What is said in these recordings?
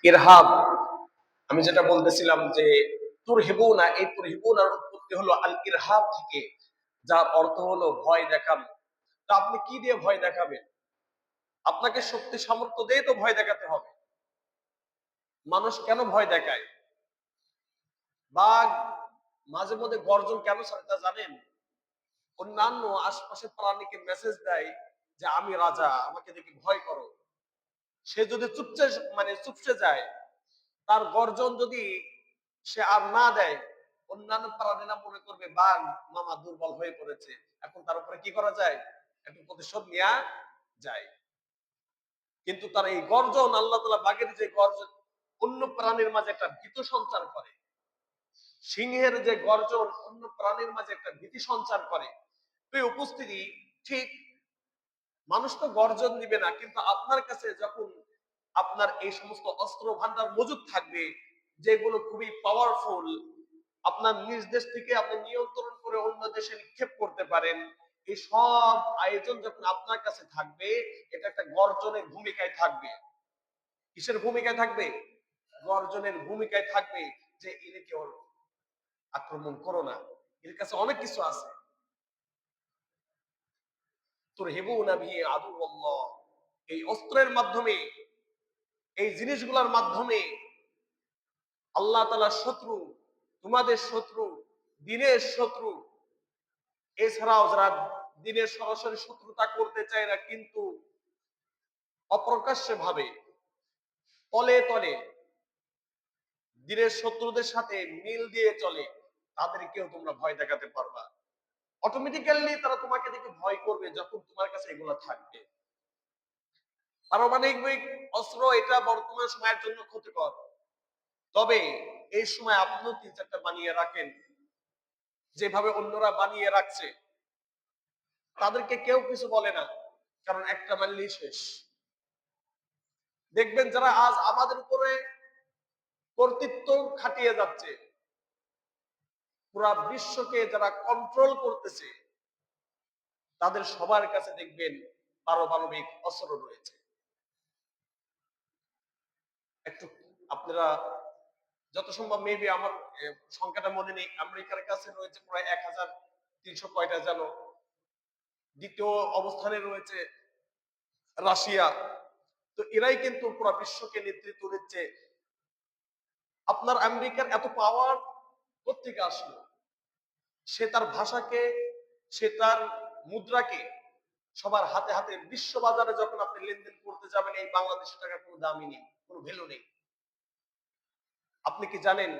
ইরহাব, আমি যেটা বলতেছিলাম যে তুরহিবুনা, এই তুরহিবুনার উৎপত্তি হলো আল ইরহাব থেকে, যার অর্থ হলো ভয় দেখানো। তা আপনি কি দিয়ে ভয় দেখাবেন? আপনাকে শক্তি সামর্থ্য দিয়ে তো ভয় দেখাতে হবে। মানুষ কেন ভয় দেখায়? বাঘ মাঝে মধ্যে গর্জন কেন ছাড়ে তা জানেন? অন্যান্য আশপাশের প্রাণীকে মেসেজ দেয় যে আমি রাজা, আমাকে দেখে ভয় করো। সে যদি চুপসে যায়, তার গর্জন যদি সে আর না দেয়, অন্যান্য প্রাণীরা মনে করবে বাঘ মামা দুর্বল হয়ে পড়েছে, এখন তার উপরে কি করা যায়, একটু প্রতিশোধ নেওয়া যায়। কিন্তু তার এই গর্জন, আল্লাহ তাআলা বাঘের যে গর্জন অন্য প্রাণীর মাঝে একটা ভীত সঞ্চার করে, সিংহের যে গর্জন অন্য প্রাণীর মাঝে একটা ভীতি সঞ্চার করে, এই উপস্থিতি ঠিক। মানুষ তো গর্জন দিবে না, কিন্তু আপনার কাছে যখন আপনার এই সমস্ত অস্ত্র ভান্ডার মজুদ থাকবে, যেগুলো খুবই পাওয়ারফুল, আপনার নিজ দেশ থেকে আপনি নিয়ন্ত্রণ করে অন্য দেশে নিক্ষেপ করতে পারেন, এই সব আয়োজন যখন আপনার কাছে থাকবে, এটা একটা গর্জনের ভূমিকায় থাকবে। কিসের ভূমিকায় থাকবে? গর্জনের ভূমিকায় থাকবে, যে এর কেউ আক্রমণ করো না, এর কাছে অনেক কিছু আছে। তুরহিবুনা বিহি আদুওয়াল্লাহ, এই অস্ত্রের মাধ্যমে, এই জিনিসগুলোর মাধ্যমে আল্লাহ তাআলার শত্রু, তোমাদের শত্রু, দ্বীনের শত্রু, এছাড়াও যারা দ্বীনের সরাসরি শত্রুতা করতে চায় না কিন্তু অপ্রকাশ্যে ভাবে তলে তলে দ্বীনের শত্রুদের সাথে মিল দিয়ে চলে, তাদেরকেও তোমরা ভয় দেখাতে পারবা। অটোমেটিক্যালি তারা তোমাকে দেখে ভয় করবে যখন তোমার কাছে এগুলো থাকবে। পারমাণবিক অস্ত্র এটা বর্তমান সময়ের জন্য ক্ষতিকর, তবে এই সময় আপনিও 3-4টা বানিয়ে রাখেন, যেভাবে অন্যরা বানিয়ে রাখছে। তাদেরকে কেউ কিছু বলে না, কারণ একটা মানলেই শেষ। দেখবেন যারা আজ আমাদের উপরে কর্তৃত্ব খাটিয়ে যাচ্ছে, পুরা বিশ্বকে যারা কন্ট্রোল করতেছে, তাদের সবার কাছে দেখবেন পারমাণবিক অস্ত্র রয়েছে। একটু আপনারা যত সম্ভব, মেবি আমার সংখ্যাটা মনে নেই, আমেরিকার কাছে রয়েছে প্রায় 1300 কয়টা যেন, দ্বিতীয় অবস্থানে রয়েছে রাশিয়া। তো এরাই কিন্তু পুরো বিশ্বকে নেতৃত্ব দিচ্ছে। আপনার আমেরিকার এত পাওয়ার কোত্থেকে আসলো? সে তার ভাষাকে, সে তার মুদ্রাকে সবার হাতে হাতে, বিশ্ব বাজারে যখন আপনি লেনদেন করতে যাবেন, এই বাংলাদেশের টাকার কোনো দামই নেই, কোনো ভ্যালু নেই। আপনি কি জানেন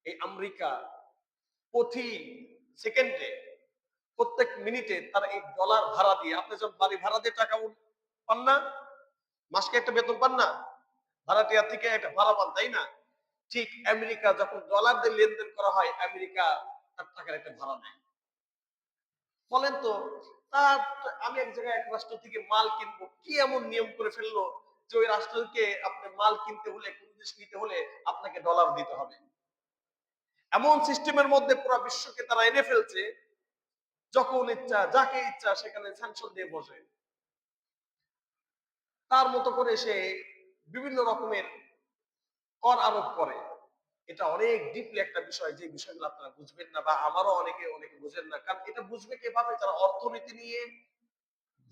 এই আমেরিকা প্রতি সেকেন্ডে, প্রত্যেক মিনিটে তার এই ডলার ভাড়া দিয়ে, আপনি যখন বাড়ি ভাড়া দিয়ে টাকা পান না, মাসকে একটা বেতন পান না, ভাড়াটিয়া থেকে একটা ভাড়া পান, তাই না? ঠিক আমেরিকা যখন ডলার দিয়ে লেনদেন করা হয়, আমেরিকা তার টাকার একটা ভাড়া নেয়। বলেন তো, তার আমি এক জায়গায় এক রাষ্ট্র থেকে মাল কিনবো, কি এমন নিয়ম করে ফেললো যে ওই রাষ্ট্রকে আপনি মাল কিনতে হলে, কোন জিনিস নিতে হলে আপনাকে ডলার দিতে হবে? এমন সিস্টেমের মধ্যে পুরো বিশ্বকে তারা এনে ফেলছে, যখন ইচ্ছা যাকে ইচ্ছা সেখানে স্যাংশন দিয়ে বসে, তার মতো করে সে বিভিন্ন রকমের কর আরোপ করে। এটা অনেক ডিপলি একটা বিষয়, যে বিষয়গুলো আপনারা বুঝবেন না, বা আমারও অনেকে বুঝেন না। কারণ এটা বুঝবে কিভাবে? যারা অর্থনীতি নিয়ে,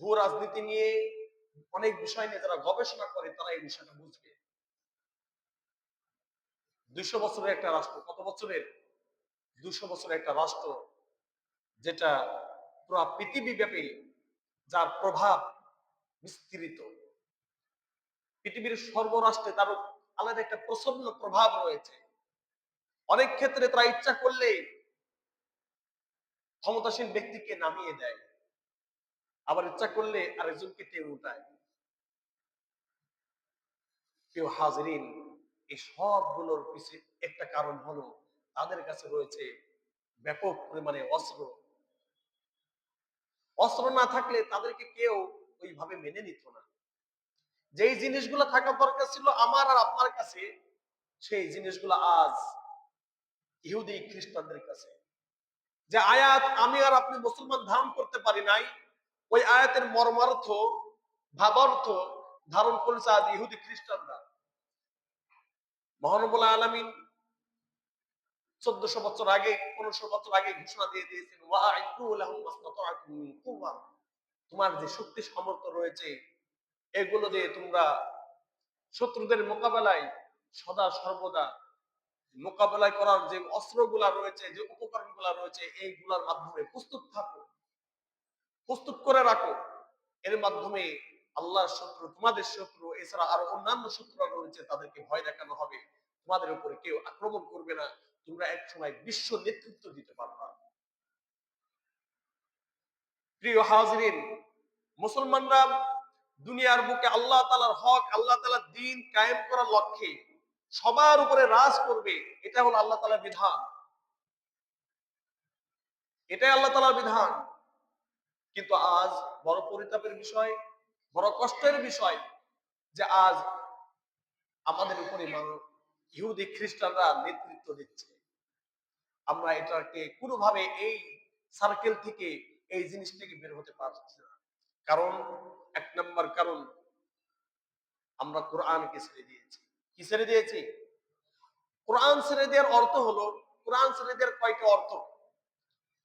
ভূ রাজনীতি নিয়ে, অনেক বিষয় নিয়ে যারা গবেষণা করে, তারা এই বিষয়টা বুঝবে। 200 বছরের একটা রাষ্ট্র, কত বছরের? 200 বছরের একটা রাষ্ট্র, যেটা পুরো পৃথিবী ব্যাপী, যার প্রভাব বিস্তৃত, পৃথিবীর সর্বরাষ্ট্রে তার আলাদা একটা প্রচন্ড প্রভাব রয়েছে। অনেক ক্ষেত্রে তারা ইচ্ছা করলে ক্ষমতাসীন ব্যক্তিকে নামিয়ে দেয়, আবার ইচ্ছা করলে আরেকজনকে টেনে উঠায়। কেউ হাজরিন, এই সবগুলোর পিছনে একটা কারণ হলো তাদের কাছে রয়েছে ব্যাপক পরিমাণে অস্ত্র। অস্ত্র না থাকলে তাদেরকে কেউ ওইভাবে মেনে নিত না। যেই জিনিসগুলো থাকা দরকার ছিল আমার আর আপনার কাছে, সেই জিনিসগুলো আজ ইহুদি খ্রিস্টানদের কাছে। যে আয়াত আমি আর আপনি মুসলমান ধারণ করতে পারি নাই, ওই আয়াতের মর্মার্থ, ভাবার্থ ধারণ করেছে আজ ইহুদি খ্রিস্টানরা। মহানবুল আলামিন 1400 বছর আগে 1500 বছর আগে ঘোষণা দিয়ে দিয়েছেন, ওয়াইদু লাহুম মাসতাতা'তুম মিন কুওয়া, তোমার যে শক্তি সামর্থ্য রয়েছে এগুলো দিয়ে তোমরা শত্রুদের মোকাবেলায় সদা সর্বদা মোকাবেলা করার যে অস্ত্রগুলা রয়েছে, যে উপকরণগুলা রয়েছে, এইগুলার মাধ্যমে প্রস্তুত থাকো, প্রস্তুত করে রাখো। এর মাধ্যমে আল্লাহর শত্রু, তোমাদের শত্রু, এছাড়া আরো অন্যান্য শত্রুরা রয়েছে, তাদেরকে ভয় দেখানো হবে। তোমাদের উপরে কেউ আক্রমণ করবে না, তোমরা এক সময় বিশ্ব নেতৃত্ব দিতে পারবা। প্রিয় হাজিরিন, মুসলমানরা দুনিয়ার বুকে আল্লাহ তাআলার হক, আল্লাহ তাআলার দ্বীন কায়েম করার লক্ষ্যে সবার উপরে রাজ করবে, এটা হলো আল্লাহ তাআলার বিধান। এটাই আল্লাহ তাআলার বিধান। কিন্তু আজ বড় পরিতাপের বিষয়, বড় কষ্টের বিষয় যে আজ আমাদের উপরে ইহুদি খ্রিস্টানরা নেতৃত্ব দিচ্ছে। আমরা এটাকে কোনোভাবে এই সার্কেল থেকে, এই জিনিস থেকে বের হতে পারছি না। কারণ, এক নম্বর কারণ, আমরা কোরআনকে ছেড়ে দিয়েছি। কি ছেড়ে দিয়েছি? কোরআন ছেড়ে দেওয়ার অর্থ হলো, কোরআন ছেড়ে দেওয়ার কয়টা অর্থ?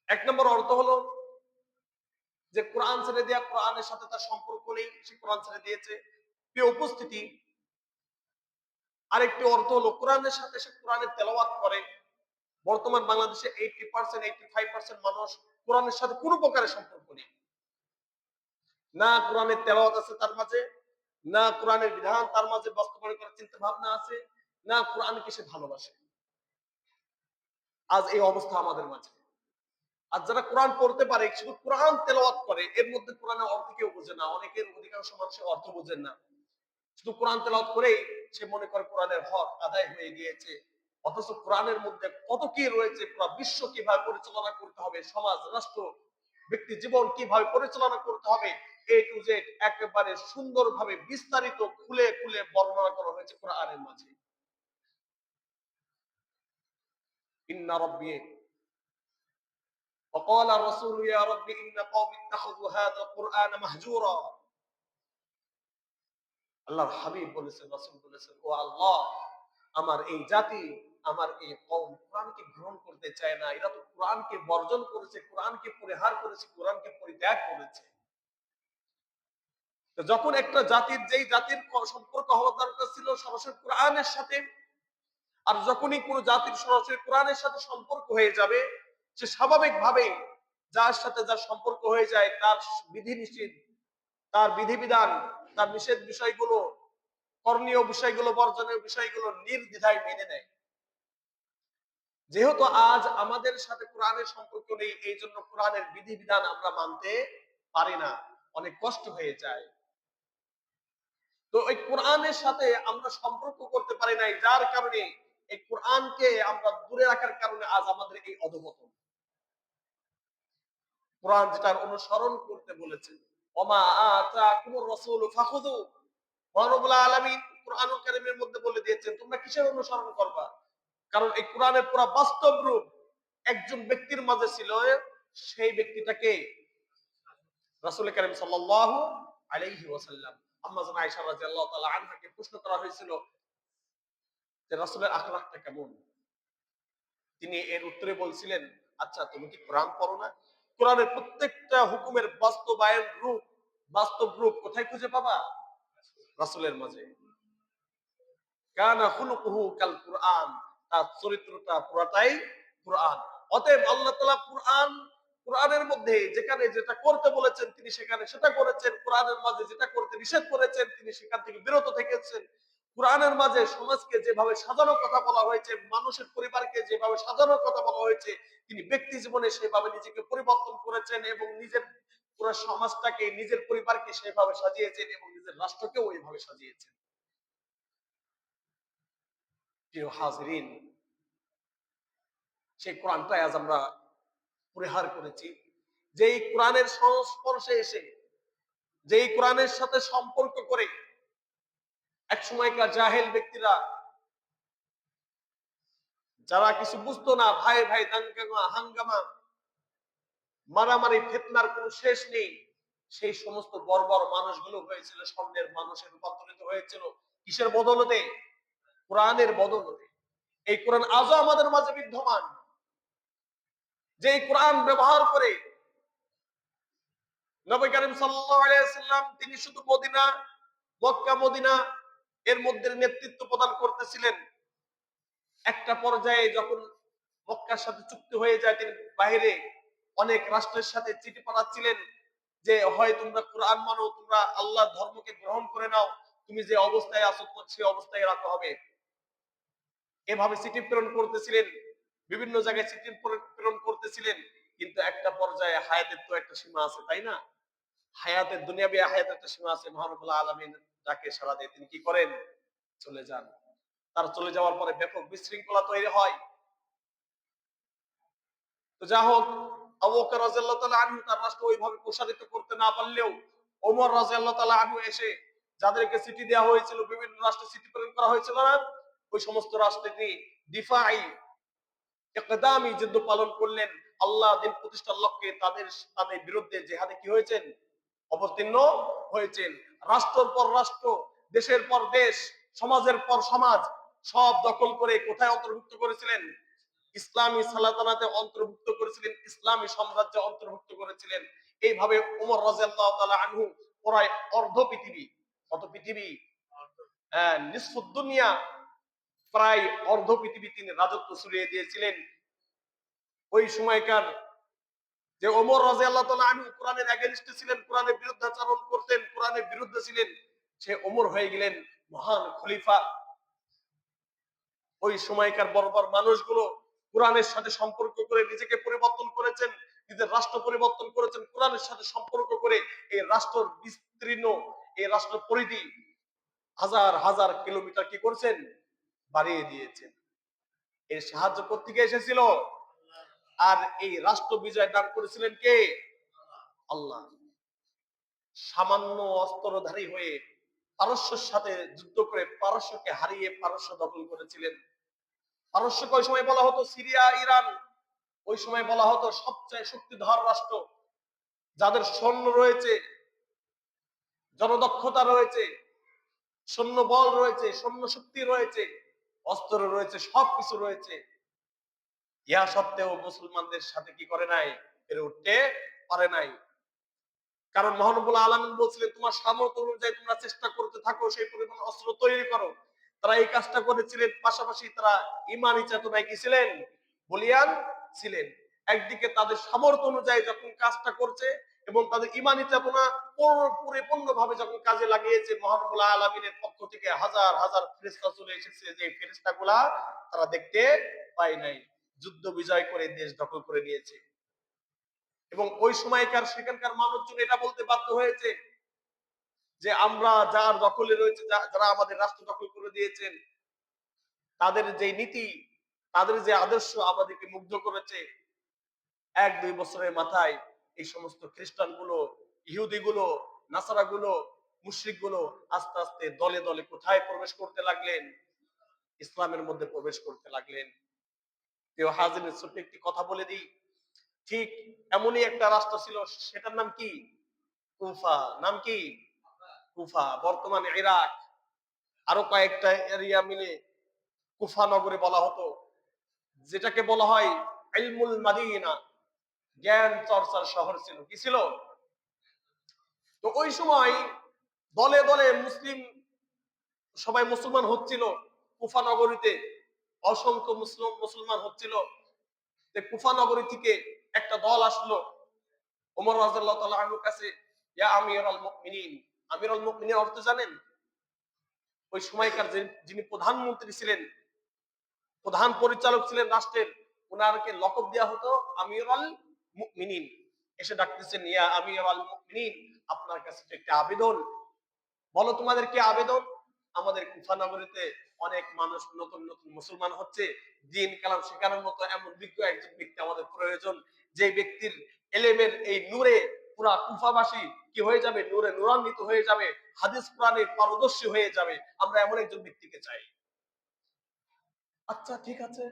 এক নম্বর অর্থ হলো যে কোরআন ছেড়ে দেওয়া, কোরআনের সাথে তার সম্পর্ক নেই, সে কোরআন ছেড়ে দিয়েছে। প্রিয় উপস্থিতি, আরেকটি অর্থ হলো কোরআনের সাথে সে কোরআনের তেলাওয়াত করে। বর্তমান বাংলাদেশে 80% 85% মানুষ কোরআনের সাথে কোনো প্রকারের সম্পর্ক নেই। না কোরআনের তেলাওয়াত আছে তার মাঝে, না কোরআনের বিধান তার মাঝে বাস্তবায়ন করার চিন্তা ভাবনা আছে, না কোরআনকে সে ভালোবাসে। আজ এই অবস্থা আমাদের মাঝে। আর যারা কোরআন পড়তে পারে, শুধু কোরআন তেলাওয়াত করে, এর মধ্যে কোরআনের অর্থ কেউ বোঝে না। অনেকের অধিকাংশ মানুষের অর্থ বোঝেন না। শুধু কোরআন তেলাওয়াত করেই সে মনে করে কোরআনের হক আদায় হয়ে গিয়েছে। অথচ কোরআনের মধ্যে কত কি রয়েছে, পুরো বিশ্ব কিভাবে পরিচালনা করতে হবে, সমাজ, রাষ্ট্র, ব্যক্তি জীবন কিভাবে পরিচালনা করতে হবে, এ টু জেড একেবারে সুন্দরভাবে বিস্তারিত খুলে খুলে বর্ণনা করা হয়েছে কোরআনের মাঝে। ইন্না রাব্বি وقال الرسول يا رب إن قوم اتخذوا هذا القرآن مهجورا। আল্লাহর হাবিব বলেছেন, রাসূল বলেছেন, ও আল্লাহ, আমার এই জাতি, আমার এই কওম কোরআনকে গ্রহণ করতে চায় না। এরা তো কোরআনকে বর্জন করেছে, কোরআনকে পরিহার করেছে, কোরআনকে পরিত্যাগ করেছে। তো যখন একটা জাতির, যেই জাতির সম্পর্ক হওয়ার দরকার ছিল সরাসরি কোরআনের সাথে, আর যখনই কোনো জাতির সরাসরি কোরআনের সাথে সম্পর্ক হয়ে যাবে, সে স্বাভাবিকভাবে যার সাথে যার সম্পর্ক হয়ে যায়, তার বিধি নিষেধ, তার বিধিবিধান, তার নিষেধ বিষয়গুলো, করণীয় বিষয়গুলো, বর্জনীয় বিষয়গুলো নির্দ্বিধায় মেনে নেয়। যেহেতু আজ আমাদের সাথে কোরআনের সম্পর্ক নেই, এই জন্য কোরআনের বিধিবিধান আমরা মানতে পারি না, অনেক কষ্ট হয়ে যায়। তো এই কোরআনের সাথে আমরা সম্পর্ক করতে পারি নাই, যার কারণে এই কোরআনকে আমরা দূরে রাখার কারণে আজ আমাদের এই অধঃপতন। কোরআন যেটার অনুসরণ করতে বলেছে, ওমা আতাকুমুর রাসূলু ফাখুযু, মহানবুল আলামিন কোরআনুল কারীমের মধ্যে বলে দিয়েছেন তোমরা কিসের অনুসরণ করবা। কারণ এই কোরআনের পুরো বাস্তব রূপ একজন ব্যক্তির মাঝে ছিল, সেই ব্যক্তিটাকে রাসূল কারীম সাল্লাল্লাহু আলাইহি ওয়াসাল্লাম। আম্মা জান আয়েশা রাদিয়াল্লাহু তাআলা আনহাকে প্রশ্ন করা হয়েছিল যে রাসূলের আখলাকটা কেমন। তিনি এর উত্তরে বলছিলেন, আচ্ছা তুমি কি কোরআন পড়ো না? কোরআনের প্রত্যেকটা হুকুমের বাস্তবায়ন রূপ, বাস্তব রূপ কোথায় খুঁজে পাবা? রাসূলের মাঝে। কানা খুলুকুহু কাল কুরআন, তার চরিত্রটা পুরাটাই কুরআন। অতএব আল্লাহ তাআলা কোরআনের মধ্যে যেখানে যেটা করতে বলেছেন তিনি সেখানে সেটা করেছেন, কোরআনের মাঝে যেটা করতে নিষেধ করেছেন তিনি সেখান থেকে বিরত থেকেছেন। কোরআনের মাঝে সমাজকে যেভাবে সাজানোর কথা বলা হয়েছে, মানুষের পরিবারকে যেভাবে সাজানোর কথা বলা হয়েছে, তিনি ব্যক্তি জীবনে সেভাবে নিজেকে পরিবর্তন করেছেন এবং নিজের পুরো সমাজটাকে, নিজের পরিবারকে সেভাবে সাজিয়েছেন এবং নিজের রাষ্ট্রকেও ওইভাবে সাজিয়েছেন। প্রিয় হাজিরিন, সেই কোরআনটাই আজ আমরা পরিহার করেছি। যেই কোরআনের সংস্পর্শে এসে, যেই কোরআনের সাথে সম্পর্ক করে এক সময়কার জাহেল ব্যক্তিরা, যারা কিছু বুঝতো না, ভাই ভাই দাঙ্গামা হাঙ্গামা, মারামারি ফিতনার কোনো শেষ নেই, সেই সমস্ত বর্বর মানুষগুলো হয়েছিল স্বর্ণের মানুষে রূপান্তরিত হয়েছিল কিসের বদলতে? কোরআনের বদলতে। এই কোরআন আজও আমাদের মাঝে বিদ্যমান, যে কোরআন ব্যবহার করে নবী করিম সাল্লাল্লাহু আলাইহি সাল্লাম তিনি শুধু মদিনা, মক্কা মদিনা এর মধ্যে নেতৃত্ব প্রদান করতেছিলেন। একটা পর্যায়ে যখন মক্কার সাথে চুক্তি হয়ে যায়, তিনি বাইরে অনেক রাষ্ট্রের সাথে চিঠি পাঠাচ্ছিলেন যে হয় তোমরা কোরআন মানো, তোমরা আল্লাহ ধর্মকে গ্রহণ করে নাও, তুমি যে অবস্থায় আছো তোমার সেই অবস্থায় রাখা হবে। এভাবে চিঠি প্রেরণ করতেছিলেন, বিভিন্ন জায়গায় চিঠি প্রেরণ করতেছিলেন। কিন্তু একটা পর্যায়ে হায়াতের তো একটা সীমা আছে, তাই না? হায়াতের দুনিয়াবী হায়াতের একটা সীমা আছে। মহানবুল আলামিন যাকে সারা দেয় তিনি কি করেন? চলে যান। তার চলে যাওয়ার পরে ব্যাপক বিশৃঙ্খলা তৈরি হয়। তো যা হোক, আবু বকর রাদিয়াল্লাহু তাআলা আনহু তার রাষ্ট্র ওইভাবে প্রসারিত করতে না পারলেও ওমর রাদিয়াল্লাহু তাআলা আনহু এসে যাদেরকে চিঠি দেওয়া হয়েছিল, বিভিন্ন রাষ্ট্রে চিঠি প্রেরণ করা হয়েছিল না, ওই সমস্ত রাষ্ট্রে তিনি দিফাই ইকদামি যুদ্ধ পালন করলেন। আল্লাহ দিন প্রতিষ্ঠার লক্ষ্যে তাদের তাদের বিরুদ্ধে জিহাদে কি হয়েছেন? অবতীর্ণ হয়েছেন। রাষ্ট্রের পর রাষ্ট্র, দেশের পর দেশ, সমাজের পর সমাজ সব দখল করে কোথায় অন্তর্ভুক্ত করেছিলেন? ইসলামী সালাতানাতে অন্তর্ভুক্ত করেছিলেন, ইসলামী সাম্রাজ্যে অন্তর্ভুক্ত করেছিলেন। এইভাবে ওমর রাদিয়াল্লাহু তাআলা আনহু প্রায় অর্ধ পৃথিবী, কত পৃথিবী? নিসফুদ দুনিয়া, প্রায় অর্ধ পৃথিবী তিনি রাজত্ব ছড়িয়ে দিয়েছিলেন। ওই সময়কার যে ওমর রাদিয়াল্লাহু তাআলা আনহু কোরআনের এগেইনস্টে ছিলেন, কোরআনের বিরুদ্ধাচরণ করতেন, কোরআনের বিরুদ্ধে ছিলেন, সে ওমর হয়ে গেলেন মহান খলিফা। ওই সময়কার বড় বড় মানুষগুলো কোরআনের সাথে সম্পর্ক করে নিজেকে পরিবর্তন করেছেন, নিজের রাষ্ট্র পরিবর্তন করেছেন কোরআনের সাথে সম্পর্ক করে। এই রাষ্ট্রের বিস্তীর্ণ, এই রাষ্ট্র পরিধি হাজার হাজার কিলোমিটার কি করছেন? বাড়িয়ে দিয়েছেন। এর সাহায্য কোত্থেকে এসেছিল? আর এই রাষ্ট্র বিজয় দান করেছিলেন কে? আল্লাহ। সামান্য অস্ত্রধারী হয়ে পারস্যের সাথে যুদ্ধ করে পারস্যকে হারিয়ে পারস্য দখল করেছিলেন। পারস্যকে ওই সময় বলা হতো সিরিয়া, ইরান। ওই সময় বলা হতো সবচেয়ে শক্তিধর রাষ্ট্র, যাদের সৈন্য রয়েছে, জনদক্ষতা রয়েছে, সৈন্য বল রয়েছে, সৈন্য শক্তি রয়েছে, অস্ত্র রয়েছে, সবকিছু রয়েছে। ইহা সত্ত্বেও মুসলমানদের সাথে কি করে নাই? পেরে উঠতে পারে নাই। কারণ মহানবুল আলামিন বলছিলেন তোমার সামর্থ্য অনুযায়ী তোমরা চেষ্টা করতে থাকো, সেই পরিমাণ অস্ত্র তৈরি করো। তারা এই কাজটা করেছিলেন, পাশাপাশি তারা ইমানি চেতনায় কি ছিলেন? বলিয়ান ছিলেন। একদিকে তাদের সামর্থ্য অনুযায়ী যখন কাজটা করছে এবং তাদের ইমানি চেতনা পরিপূর্ণভাবে যখন কাজে লাগিয়েছে, মহানবুল আলামিনের পক্ষ থেকে হাজার হাজার ফেরেশতা চলে এসেছে, যে ফেরেশতাগুলা তারা দেখতে পায় নাই, যুদ্ধ বিজয় করে দেশ দখল করে নিয়েছে। এবং ওই সময়কার সেখানকার মানুষজন এটা বলতে বাধ্য হয়েছে যে আমরা যার দখলে রয়েছে, যারা আমাদের রাষ্ট্র দখল করে দিয়েছেন, তাদের যে নীতি, তাদের যে আদর্শ আমাদেরকে মুগ্ধ করেছে। 1-2 বছরের মাথায় এই সমস্ত খ্রিস্টান গুলো, ইহুদি গুলো, নাসারা গুলো, মুশরিক গুলো আস্তে আস্তে দলে দলে কোথায় প্রবেশ করতে লাগলেন? ইসলামের মধ্যে প্রবেশ করতে লাগলেন। কেউ হাজিরের ছোট্ট একটি কথা বলে দিই, ঠিক এমনই একটা রাষ্ট্র ছিল, সেটার নাম কি? কুফা। নাম কি? কুফা। বর্তমানে ইরাক। আরো কয়েকটা এরিয়া মিলে কুফা নগরে বলা হতো, যেটাকে বলা হয় ইলমুল মাদিনা, জ্ঞান চর্চার শহর ছিল। কি ছিল? তো ওই সময় দলে দলে মুসলিম, সবাই মুসলমান হচ্ছিল কুফা নগরীতে, অসংখ্য মুসলমান হচ্ছিল। কুফা নগরী থেকে একটা দল আসলো ওমর রাদিয়াল্লাহু তাআলা আনহুর কাছে, ইয়া আমিরুল মুমিনিন। আমিরুল মুমিনিন অর্থ জানেন? ওই সময়কার যিনি প্রধানমন্ত্রী ছিলেন, প্রধান পরিচালক ছিলেন রাষ্ট্রের, ওনারকে লকব দেওয়া হতো আমিরুল মুমিনিন। এসে ডাকতেছেন, ইয়া আমিরুল মুমিনিন, আপনার কাছে একটা আবেদন। বলো তোমাদের কি আবেদন? আমাদের কুফা নগরীতে অনেক মানুষ নতুন নতুন মুসলমান হচ্ছে, দ্বীন কালাম শেখানোর মতো এমন বিজ্ঞ একজন ব্যক্তি আমাদের প্রয়োজন, যে ব্যক্তির এলেমের এই নূরে পুরা কুফাবাসী কি হয়ে যাবে? নূরে নূরান্বিত হয়ে যাবে, হাদিস কোরআনে পারদর্শী হয়ে যাবে। আমরা এমন একজন ব্যক্তিকে চাই। আচ্ছা ঠিক আছে,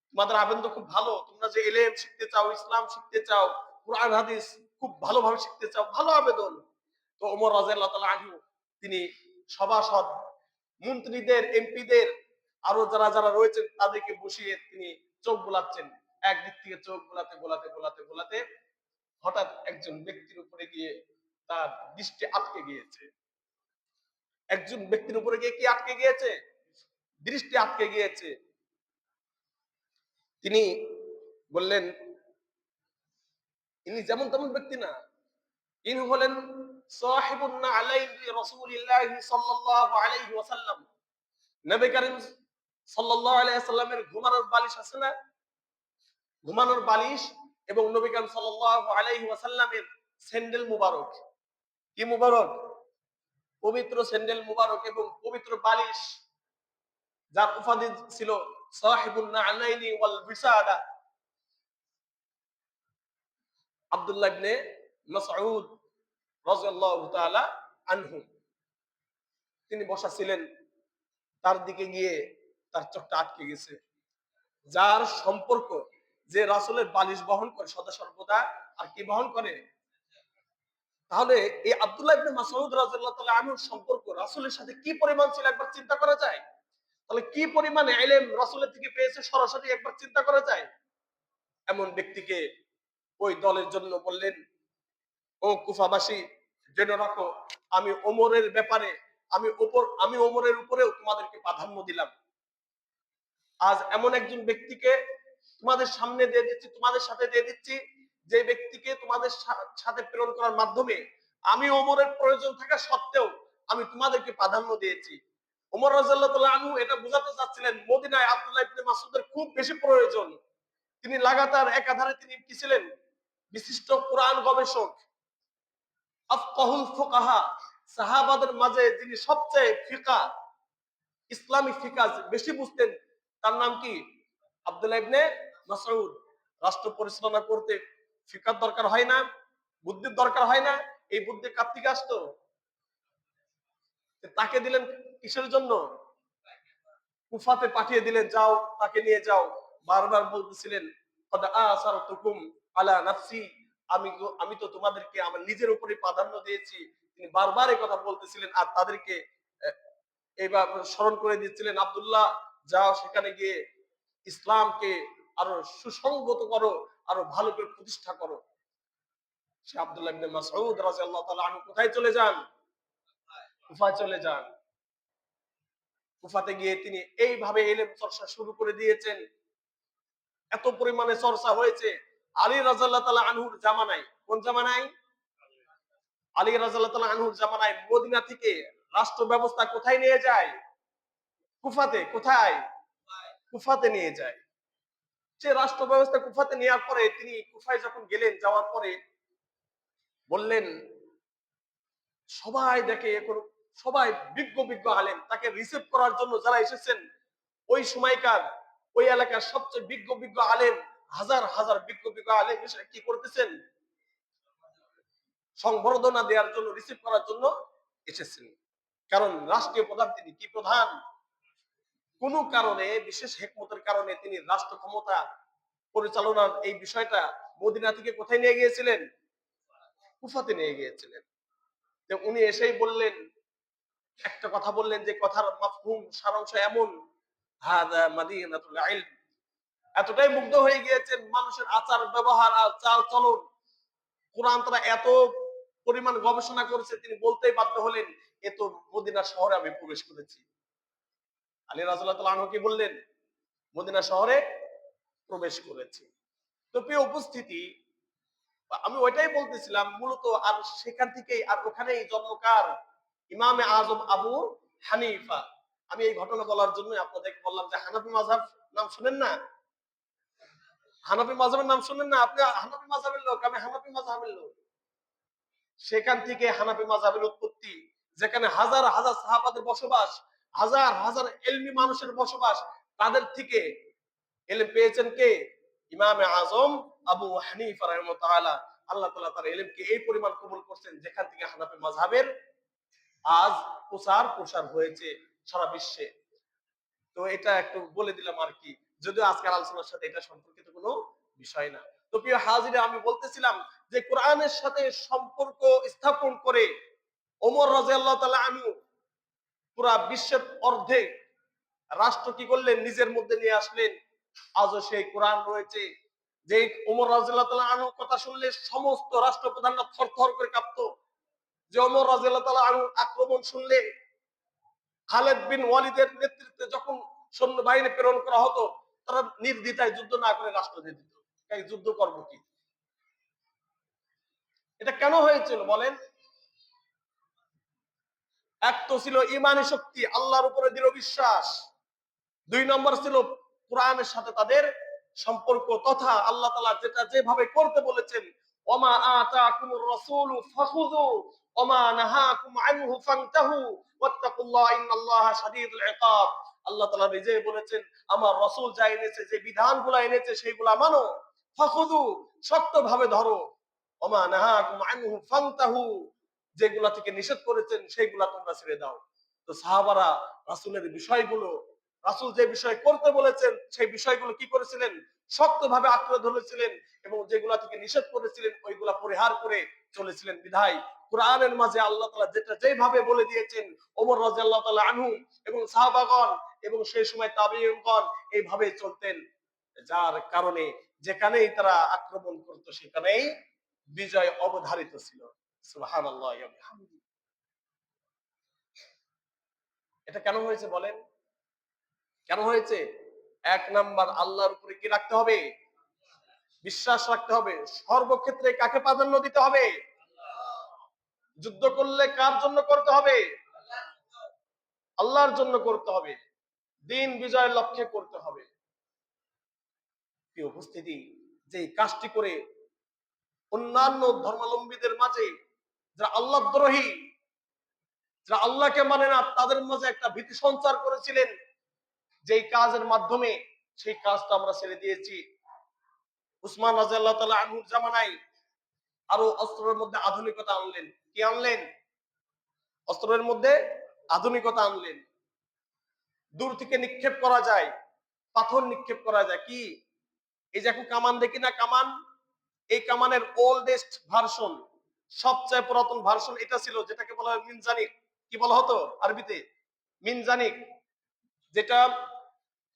তোমাদের আবেদন খুব ভালো, তোমরা যে এলেম শিখতে চাও, ইসলাম শিখতে চাও, কোরআন হাদিস খুব ভালোভাবে শিখতে চাও, ভালো আবেদন। তো ওমর রাদিয়াল্লাহু তাআলা আনহু তিনি সভাসদ, মন্ত্রীদের, এমপিদের, আরো যারা যারা রয়েছেন তাদেরকে বসিয়ে তিনি চোখ বোলাচ্ছেন। একদিক থেকে চোখ বোলাতে বোলাতে বোলাতে বোলাতে হঠাৎ একজন ব্যক্তির উপরে গিয়ে তার দৃষ্টি আটকে গিয়েছে। একজন ব্যক্তির উপরে গিয়ে কি আটকে গিয়েছে? দৃষ্টি আটকে গিয়েছে। তিনি বললেন, ইনি যেমন তেমন ব্যক্তি না, ইনি হলেন সাহিবুন নালাইন রাসূলিল্লাহ সাল্লাল্লাহু আলাইহি ওয়াসাল্লাম। নবী করিম সাল্লাল্লাহু আলাইহি ওয়াসাল্লামের ঘুমানোর বালিশ আছে না? ঘুমানোর বালিশ এবং নবী করিম সাল্লাল্লাহু আলাইহি ওয়াসাল্লামের স্যান্ডেল মুবারক। কি মুবারক? পবিত্র স্যান্ডেল মুবারক এবং পবিত্র বালিশ, যার উপাধি ছিল সাহিবুন নালাইনি ওয়াল বিসাদা। আব্দুল্লাহ ইবনে মাসউদ রাদিয়াল্লাহু তাআলা আনহু তিনি বসা ছিলেন, তার দিকে গিয়ে তার চোখটা আটকে গেছে। যার সম্পর্ক, যে রাসূলের বালিশ বহন করে সদা সর্বদা, আর কি বহন করে? তাহলে এই আব্দুল্লাহ ইবনে মাসউদ রাদিয়াল্লাহু তাআলা আনহুর সম্পর্ক রাসূলের সাথে কি পরিমাণ ছিল একবার চিন্তা করা যায়? তাহলে কি পরিমাণ ইলম রাসূলের থেকে পেয়েছে সরাসরি একবার চিন্তা করা যায়? এমন ব্যক্তিকে ওই দলের জন্য বললেন, ও কুফাবাসী, জেনে রাখো আমি ওমরের ব্যাপারে, আমি ওমরের উপরেও তোমাদেরকে প্রাধান্য দিলাম। আজ এমন একজন ব্যক্তিকে তোমাদের সামনে দিয়ে দিচ্ছি, তোমাদের সাথে দিয়ে দিচ্ছি, যে ব্যক্তিকে তোমাদের সাথে প্রেরণ করার মাধ্যমে আমি ওমরের প্রয়োজন থাকা সত্ত্বেও আমি তোমাদেরকে প্রাধান্য দিয়েছি। ওমর রাদিয়াল্লাহু তাআলা আনহু এটা বোঝাতে চাচ্ছিলেন মদিনায় আব্দুল্লাহ ইবনে মাসউদের খুব বেশি প্রয়োজন। তিনি লাগাতার একাধারে তিনি কি ছিলেন? বিশিষ্ট কোরআন গবেষক, আফকাহুল ফুকাহা, সাহাবাদের মাঝে যিনি সবচেয়ে ফিকা, ইসলামিক ফিকা বেশি বুঝতেন, তার নাম কি? আব্দুল্লাহ ইবনে মাসউদ। রাষ্ট্র পরিচালনা করতে ফিকার দরকার হয় না? বুদ্ধির দরকার হয় না? এই বুদ্ধি কার থেকে আসতো? তাকে দিলেন কিসের জন্য? কুফাতে পাঠিয়ে দিলেন, যাও তাকে নিয়ে যাও। বারবার বলতেছিলেন, কদ আসারতুকুম আলা নাফসি, আমি তো তোমাদেরকে আমার নিজের উপরে প্রাধান্য দিয়েছি। তিনি বারবার এই কথা বলতেছিলেন আর তাদেরকে এইবার স্মরণ করে দিচ্ছিলেন, আব্দুল্লাহ যাও সেখানে গিয়ে ইসলামকে আরো সুসংগত করো, আরো ভালো করে প্রতিষ্ঠা করো। সে আব্দুল্লাহ ইবনে মাসউদ রাদিয়াল্লাহু তাআলা আনহু কোথায় চলে যান? কুফায় চলে যান। কুফাতে গিয়ে তিনি এইভাবে ইলম চর্চা শুরু করে দিয়েছেন। এত পরিমাণে চর্চা হয়েছে আলী রাদিয়াল্লাহু তাআলা আনহুর জামানায়। কোন জামানায়? আলী রাদিয়াল্লাহু তাআলা আনহুর জামানায় মদিনা থেকে রাষ্ট্র ব্যবস্থা কোথায় নিয়ে যায়? কুফাতে। কোথায়? কুফাতে নিয়ে যায়। সে রাষ্ট্র ব্যবস্থা কুফাতে নেওয়ার পরে তিনি কুফায় যখন গেলেন, যাওয়ার পরে বললেন, সবাই দেখে এখন সবাই বিজ্ঞ বিজ্ঞ আলেম তাকে রিসিভ করার জন্য যারা এসেছেন, ওই সময়কার ওই এলাকার সবচেয়ে বিজ্ঞ বিজ্ঞ আলেম, হাজার হাজার বিজ্ঞ বিজ্ঞ আলেম এসে কি করতেছেন? সংবর্ধনা দেওয়ার জন্য, রিসিভ করার জন্য এসেছেন। কারণ রাষ্ট্রীয় প্রধান তিনি। কি প্রধান? কোন কারণে, বিশেষ হিকমতের কারণে তিনি রাষ্ট্র ক্ষমতা পরিচালনার এই বিষয়টা মদিনা থেকে কোথায় নিয়ে গিয়েছিলেন? কুফাতে নিয়ে গিয়েছিলেন। তো উনি এসেই বললেন, একটা কথা বললেন যে কথার মাফহুম সারাংশ এমন, হাদা মাদিনাতুল ইলম। এতটাই মুগ্ধ হয়ে গিয়েছেন মানুষের আচার ব্যবহার আর চাল চলন, কোরআন তারা এত পরিমাণ গবেষণা করেছে, তিনি বলতেই বাধ্য হলেন, এ তো মদিনা শহরে আমি প্রবেশ করেছি। আলী রাদিয়াল্লাহু তাআলা আনহু কি বললেন? মদিনা শহরে প্রবেশ করেছি। তো প্রিয় উপস্থিতি, আমি ওইটাই বলতেছিলাম মূলত। আর সেখান থেকেই আর ওখানেই জন্ম কার? ইমামে আজম আবু হানিফা। আমি এই ঘটনা বলার জন্য আপনাদেরকে বললাম যে হানাফি মাযহাব নাম শুনেন না? হানাফি মাযহাবের নাম শুনেন না? আপনি হানাফি মাযহাবের লোক, আমি হানাফি মাযহাবের লোক। সেখান থেকে হানাফি মাযহাবের উৎপত্তি, যেখানে হাজার হাজার সাহাবাদের বসবাস, হাজার হাজার ইলমি মানুষের বসবাস, তাদের থেকে ইলম পেয়েছেন কে? ইমামে আজম আবু হানিফা রাহিমাহুল্লাহ তাআলা। আল্লাহ তাআলা তার ইলমকে এই পরিমাণ কবুল করছেন, যেখান থেকে হানাফি মাযহাবের আজ প্রসার হয়েছে সারা বিশ্বে। তো এটা একটু বলে দিলাম আর কি, যদিও আজকের আলোচনার সাথে এটা সম্পর্কিত কোনো বিষয় না। তো প্রিয় হাজিরে, আমি বলতেছিলাম যে কোরআনের সাথে সম্পর্ক স্থাপন করে ওমর রাদিয়াল্লাহু তাআলা আনহু পুরা বিশ্বের অর্ধেক রাষ্ট্র কি করলেন, নিজের মধ্যে নিয়ে আসলেন। আজও সেই কোরআন রয়েছে। যে ওমর রাদিয়াল্লাহু তাআলা আনহুর কথা শুনলে সমস্ত রাষ্ট্রপ্রধানরা থরথর করে কাঁপতো। যে ওমর রাদিয়াল্লাহু তাআলা আনহুর আক্রমণ শুনলে খালেদ বিন ওয়ালিদের নেতৃত্বে যখন সৈন্যবাহিনী প্রেরণ করা হতো, তারা নির্দ্বিধায় যুদ্ধ না করে রাষ্ট্র দিয়ে দিত। তাই যুদ্ধ করবো কি? এটা কেন হয়েছিল বলেন? এক তো ছিল ইমানি শক্তি, আল্লাহর উপরে দৃঢ় বিশ্বাস। 2 নম্বর ছিল কোরআনের সাথে তাদের সম্পর্ক, তথা আল্লাহ তাআলা যেটা যেভাবে করতে বলেছেন, ওমা আতাকুমুর রাসূলু ফাখুযু ওমা নাহাকুম আনহু ফান্তাহু ওয়াত্তাকুল্লাহ ইন্নাল্লাহা শাদীদুল ইকাব। আল্লাহ তাআলা নিজেই বলেছেন, আমার রাসূল যা এনেছে, যে বিধানগুলো এনেছে সেগুলা মানো, ফাখুযু শক্তভাবে ধরো, ওমা নাহাকুম আনহু ফান্তাহু যেগুলা থেকে নিষেধ করেছেন সেগুলা তোমরা ছেড়ে দাও। তো সাহাবারা রাসূলের বিষয়গুলো, রাসূল যে বিষয় করতে বলেছেন সেই বিষয়গুলো কি করেছিলেন? শক্তভাবে আঁকড়ে ধরেছিলেন, এবং যেগুলা থেকে নিষেধ করেছিলেন ওইগুলা পরিহার করে চলেছিলেন। বিধায় কোরআনের মাঝে আল্লাহ তাআলা যেটা যেভাবে বলে দিয়েছেন, ওমর রাদিয়াল্লাহু তাআলা আনহু এবং সাহাবাগণ এবং সেই সময় তাবিঈনগণ এইভাবে চলতেন। যার কারণে যেখানেই তারা আক্রমণ করত সেখানেই বিজয় অবধারিত ছিল। সুবহানাল্লাহ ওয়া বিহামদিহি। এটা কেন হয়েছে বলেন? কেন হয়েছে? 1 নাম্বার, আল্লাহর উপরে কি রাখতে হবে? বিশ্বাস রাখতে হবে। সর্বক্ষেত্রে কাকে প্রাধান্য দিতে হবে? যুদ্ধ করলে কার জন্য করতে হবে? আল্লাহর জন্য করতে হবে। দিন বিজয়ের লক্ষ্যে করতে হবে। প্রিয় উপস্থিতি, যে কাজটি করে অন্যান্য ধর্মাবলম্বীদের মাঝে, যারা আল্লাহদ্রোহী, যারা আল্লাহকে মানে না, তাদের মাঝে একটা ভীতি সঞ্চার করেছিলেন, যেই কাজের মাধ্যমে সেই কাজটা আমরা ছেড়ে দিয়েছি। উসমান রাদিয়াল্লাহু তাআলা আনহুর জামানায় আরো অস্ত্রের মধ্যে আধুনিকতা আনলেন। কি আনলেন? অস্ত্রের মধ্যে আধুনিকতা আনলেন। দূর থেকে নিক্ষেপ করা যায়, পাথর নিক্ষেপ করা যায়। কি এই যে এখন কামান দেখি না, কামান, এই কামানের ওল্ডেস্ট ভার্সন, সবচেয়ে পুরাতন ভার্সন এটা ছিল, যেটাকে বলা হয় মিনজানিক। কি বলা হতো আরবিতে? মিনজানিক। যেটা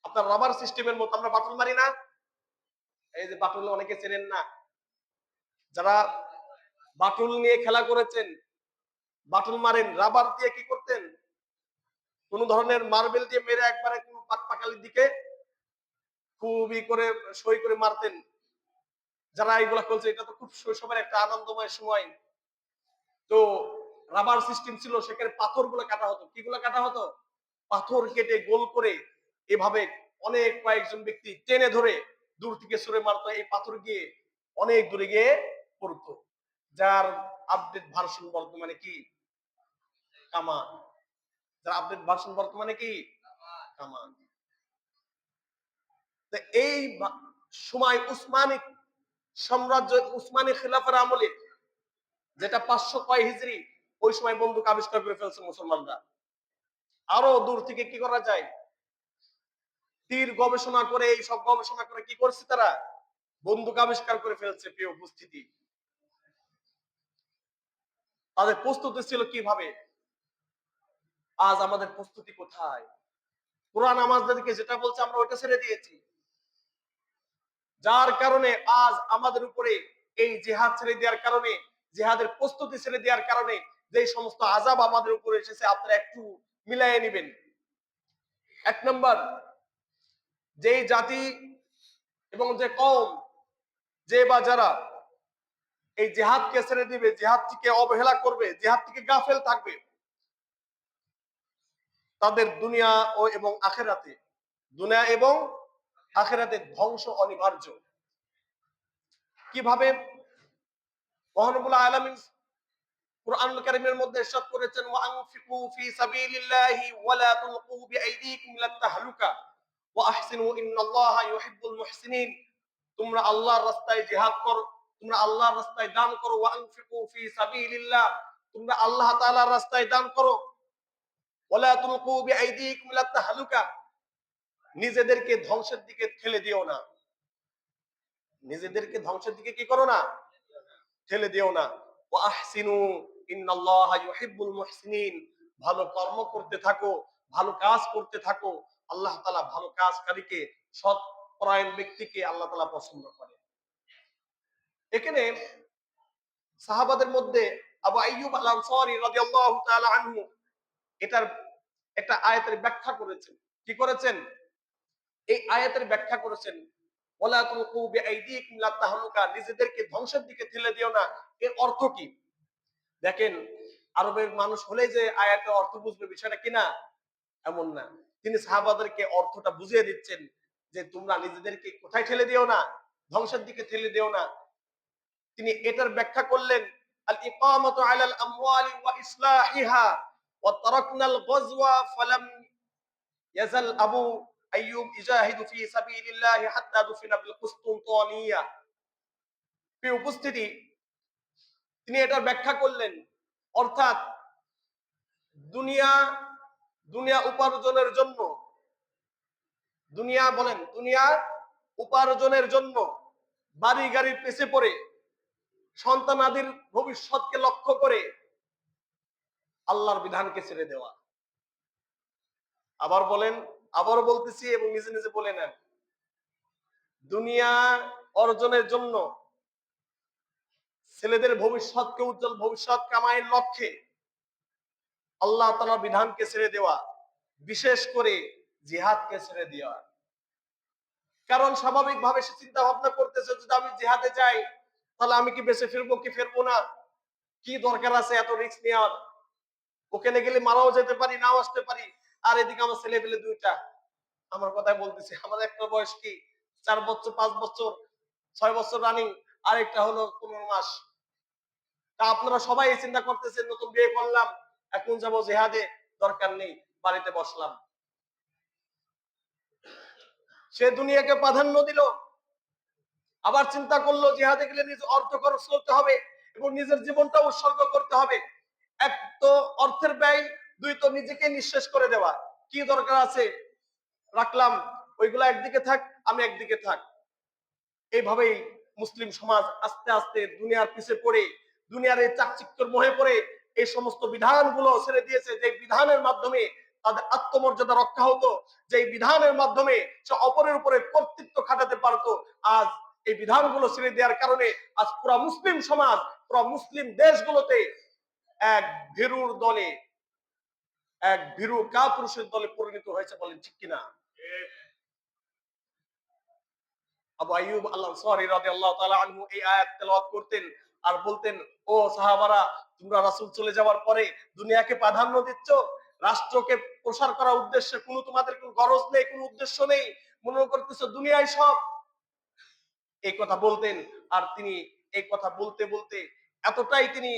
আপনার রাবার সিস্টেমের মতো। আমরা বাটুল মারি না, এই যে বাটুল অনেকে চেনেন না, যারা বাটুল নিয়ে খেলা করেছেন, বাটুল মারেন রাবার দিয়ে, কি করতেন? কোন ধরনের মার্বেল দিয়ে মেরে একবারে কোন পাকালির দিকে খুবই করে সই করে মারতেন। যারা এইগুলা করছে, এটা তো খুব শৈশবের একটা আনন্দময় সময়। তো রাবার সিস্টেম ছিল, সেখানে পাথর গুলো কাটা হতো। কিগুলো কাটা হতো? পাথর কেটে গোল করে এভাবে অনেক কয়েকজন ব্যক্তি টেনে ধরে দূর থেকে ছুড়ে মারতো। এই পাথর গিয়ে অনেক দূরে গিয়ে পড়তো। যার আপডেট ভার্সন বর্তমানে কি? কামান। যার আপডেট ভার্সন বর্তমানে কি? কামান। তো এই সময় উসমানী সাম্রাজ্য, উসমানী খিলাফার আমলে, যেটা 500 কয় হিজরি, ওই সময় বন্দুক আবিষ্কার করে ফেলছে মুসলমানরা। আরো দূর থেকে কি করা যায়, তীর গবেষণা করে, এই সব গবেষণা করে কি করছে তারা? বন্দুক আবিষ্কার করে ফেলছে। প্রিয় উপস্থিতি, তাদের প্রস্তুতি ছিল কিভাবে? আজ আমাদের প্রস্তুতি কোথায়? কোরআন আমাদেরকে যেটা বলছে আমরা ওইটা ছেড়ে দিয়েছি। যার কারণে আজ আমাদের উপরে এই জিহাদ ছেড়ে দেওয়ার কারণে, জিহাদের প্রস্তুতি ছেড়ে দেওয়ার কারণে যে সমস্ত আযাব আমাদের উপরে এসেছে, আপনারা একটু মিলাইয়ে নেবেন। 1 নাম্বার, যেই জাতি এবং যে কওম, যে বা যারা এই জিহাদকে ছেড়ে দিবে, জিহাদ থেকে অবহেলা করবে, জিহাদ থেকে গাফেল থাকবে, তাদের দুনিয়া ও এবং আখিরাতে, দুনিয়া এবং আখিরাতে ধ্বংস অনিবার্য। কিভাবে? মহানবুল আলামিন কুরআনুল কারীমের মধ্যে ইরশাদ করেছেন, ওয়া আনফিকু ফি সাবিলিল্লাহি ওয়া লা তুলকু বিআইদিকুম ইলা তাহলুকা ওয়া আহসিনু ইন্নাল্লাহা ইউহিব্বুল মুহসিনিন। তোমরা আল্লাহর রাস্তায় জিহাদ করো, তোমরা আল্লাহর রাস্তায় দান করো। ওয়া আনফিকু ফি সাবিলিল্লাহ, তোমরা আল্লাহ তাআলার রাস্তায় দান করো। ওয়া লা তুলকু বিআইদিকুম ইলা তাহলুকা, নিজেদেরকে ধ্বংসের দিকে ঠেলে দিও না। নিজেদেরকে ধ্বংসের দিকে কি করো না, ঠেলে দিও না। ওয়া আহসিনু ইন্নাল্লাহা ইউহিব্বুল মুহসিনিন, ভালো কর্ম করতে থাকো, ভালো কাজ করতে থাকো। আল্লাহ তাআলা ভালো কাজকারীকে, সৎ পরায়ণ ব্যক্তিকে আল্লাহ তাআলা পছন্দ করে। এখানে সাহাবাদের মধ্যে আবু আইয়ুব আল আনসারী রাদিয়াল্লাহু তাআলা আনহু এটার একটা আয়াতের ব্যাখ্যা করেছেন। কি করেছেন? এই আয়াতের ব্যাখ্যা করেছেন, ওয়ালা তুলকু বিআইদিকুম লা তাহলুকা, নিজেদেরকে ধ্বংসের দিকে ঠেলে দিও না। এর অর্থ কি? দেখেন, আরবের মানুষ হলেই যে আয়াতের অর্থ বুঝবে বিষয়টা কিনা, এমন না। তিনি সাহাবাদেরকে অর্থটা বুঝিয়ে দিচ্ছেন যে তোমরা নিজেদেরকে কোথায় ঠেলে দিও না, ধ্বংসের দিকে ঠেলে দিও না। তিনি এটার ব্যাখ্যা করলেন, আল ইকামাতু আলাল আমওয়ালি ওয়া ইসলাহিহা ওয়া তারাকনাল গাজওয়া ফালাম ইয়াজাল আবু আইয়ুব ইজাহিদু ফি সাবিলিল্লাহ হাত্তা দুফিনা বিল কুসতুনতানিয়া। প্রিয় উপস্থিতি, তিনি এটার ব্যাখ্যা করলেন, অর্থাৎ দুনিয়া দুনিয়া উপার্জনের জন্য, দুনিয়া বলেন, দুনিয়া উপার্জনের জন্য বাড়ি গাড়ির পেছে পড়ে, সন্তানাদির ভবিষ্যৎকে লক্ষ্য করে আল্লাহর বিধানকে ছেড়ে দেওয়া। আবার বলেন, আবারও বলতেছি এবং নিজে নিজে বলে নেন, দুনিয়া অর্জনের জন্য ছেলেদের ভবিষ্যৎকে, উজ্জ্বল ভবিষ্যৎ কামাইয়ের লক্ষ্যে আল্লাহ তাআলার বিধানকে ছেড়ে দেওয়া, বিশেষ করে জিহাদকে ছেড়ে দেওয়া। কারণ স্বাভাবিকভাবে সে চিন্তা ভাবনা করতেছে, যদি আমি জিহাদে যাই তাহলে আমি কি বেঁচে ফিরবো কি ফিরবো না, কি দরকার আছে এত রিস্ক নেওয়ার, ওখানে গেলে মারাও যেতে পারি, নাও আসতে পারি। আর এদিকে আমার ছেলে পেলে দুইটা, আমার কথাই বলতেছি, আমার একটা বয়স কি 4 বছর, 5 বছর, 6 বছর রানিং, আরেকটা হলো 15 মাস। তা আপনারা সবাই এই চিন্তা করতেছেন, নতুন বিয়ে করলাম, এখন যাবো জিহাদে, দরকার নেই, বাড়িতে বসলাম। সে দুনিয়াকে প্রাধান্য দিল, আবার চিন্তা করলো জিহাদে গেলে নিজে অর্থ খরচ করতে হবে এবং নিজের জীবনটা উৎসর্গ করতে হবে। এক তো অর্থের ব্যয়, দুই তো নিজেকে নিঃশেষ করে দেওয়া। কি দরকার আছে, রাখলাম, ওইগুলা একদিকে থাক, আমি একদিকে থাক। এইভাবেই মুসলিম সমাজ আস্তে আস্তে দুনিয়ার পিছে পড়ে, দুনিয়ার এই চাকচিক্যের মোহে পড়ে এই সমস্ত বিধানগুলো ছেড়ে দিয়েছে, যে বিধানের মাধ্যমে তাদের আত্মমর্যাদা রক্ষা হতো, যে বিধানের মাধ্যমে সে অপরের উপরে কর্তৃত্ব খাটাতে পারতো। আজ এই বিধানগুলো ছেড়ে দেওয়ার কারণে আজ পুরা মুসলিম সমাজ, পুরা মুসলিম দেশগুলোতে এক ভীরুর দলে, এক ভীরু কাপুরুষের দলে পরিণত হয়েছে, বলেন ঠিক কিনা? আবু আইয়ুব আল আনসারী রাদিয়াল্লাহু তাআলা আনহু এই আয়াত তেলাওয়াত করতেন আর বলতেন, ও সাহাবারা, তোমরা রাসূল চলে যাওয়ার পরে দুনিয়াকে প্রাধান্য দিচ্ছ, রাষ্ট্রকে প্রসার করার উদ্দেশ্যে কোনো তোমাদের কোনো গরজ নেই, কোনো উদ্দেশ্য নেই, মনে করতেছো দুনিয়ায় সব। এই কথা বলতেন। আর তিনি এই কথা বলতে বলতে এতটাই তিনি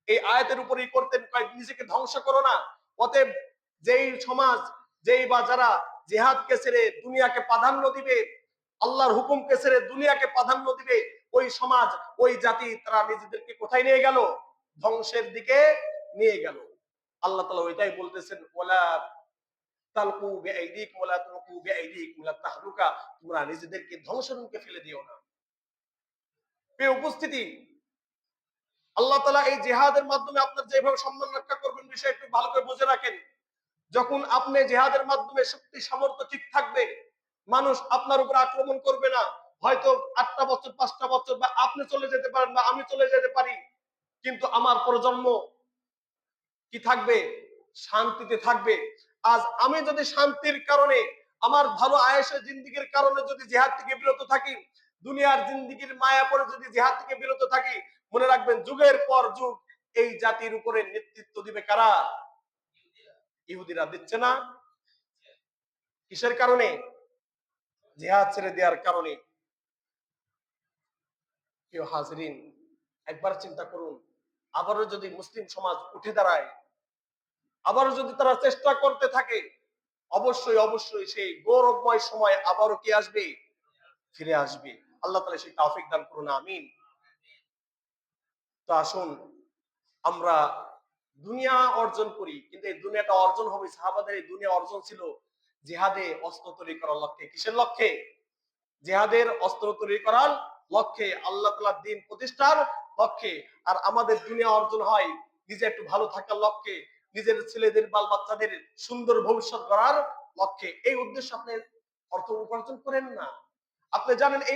এই আয়াতের উপরেই করতেন, নিজেকে ধ্বংস করো না। অতএব যেই সমাজ, যেই বা যারা জিহাদকে ছেড়ে দুনিয়াকে প্রাধান্য দিবে, আল্লাহর হুকুমকে ছেড়ে দুনিয়াকে প্রাধান্য দিবে, ওই সমাজ, ওই জাতি, তারা নিজেদেরকে কোথায় নিয়ে গেল? ধ্বংসের দিকে নিয়ে গেল। আল্লাহ তাআলা ওইটাই বলতেছেন, ওয়ালা তালকু বিআইদিকুম ওয়ালা তুলকু বিআইদিকুম ইলা তাহলুকা, তোমরা নিজেদেরকে ধ্বংসের মুখে ফেলে দিও না। প্রিয় উপস্থিতি, আল্লাহ তাআলা এই জিহাদের মাধ্যমে আপনার যেভাবে সম্মান রক্ষা করবেন, বিষয় একটু ভালো করে বুঝে রাখেন। যখন আপনি জিহাদের মাধ্যমে শক্তি সামর্থ্য ঠিক থাকবে, মানুষ আপনার উপর আক্রমণ করবে না। হয়তো 8টা বছর, 5টা বছর, বা আপনি চলে যেতে পারেন বা আমি চলে যেতে পারি, কিন্তু আমার প্রজন্ম কি থাকবে? শান্তিতে থাকবে। আজ আমি যদি শান্তির কারণে, আমার ভালো আয়েশের জিন্দেগির কারণে যদি জিহাদ থেকে বিরত থাকি, দুনিয়ার জিন্দেগির মায়া পড়ে যদি জিহাদ থেকে বিরত থাকি, মনে রাখবেন যুগের পর যুগ এই জাতির উপরে নেতৃত্ব দিবে কারা? ইহুদিরা। দিচ্ছে না? কিসের কারণে? জিহাদ ছেড়ে দেওয়ার কারণে। প্রিয় হাজরিন, একবার চিন্তা করুন, আবারও যদি মুসলিম সমাজ উঠে দাঁড়ায়, আবারও যদি তারা চেষ্টা করতে থাকে, অবশ্যই অবশ্যই সেই গৌরবময় সময় আবারও কি আসবে? ফিরে আসবে। আল্লাহ তাআলা সেই তৌফিক দান করুন, আমিন। তো আসুন আমরা দুনিয়া অর্জন করি, কিন্তু এই দুনিয়াটা অর্জন হবে, সাহাবাদের এই দুনিয়া অর্জন ছিল জিহাদে অস্ত্র তৈরি করার লক্ষ্যে। কিসের লক্ষ্যে? জিহাদের অস্ত্র তৈরি করার লক্ষ্যে, আল্লাহ তাআলার দ্বীন প্রতিষ্ঠার লক্ষ্যে, আর আমাদের দুনিয়া অর্জন হয় নিজে একটু ভালো থাকার লক্ষ্যে, নিজের ছেলেদের বাল বাচ্চাদের সুন্দর ভবিষ্যৎ গড়ার লক্ষ্যে। এই উদ্দেশ্যে আপনি অর্থ উপার্জন করেন না। আপনি জানেন এই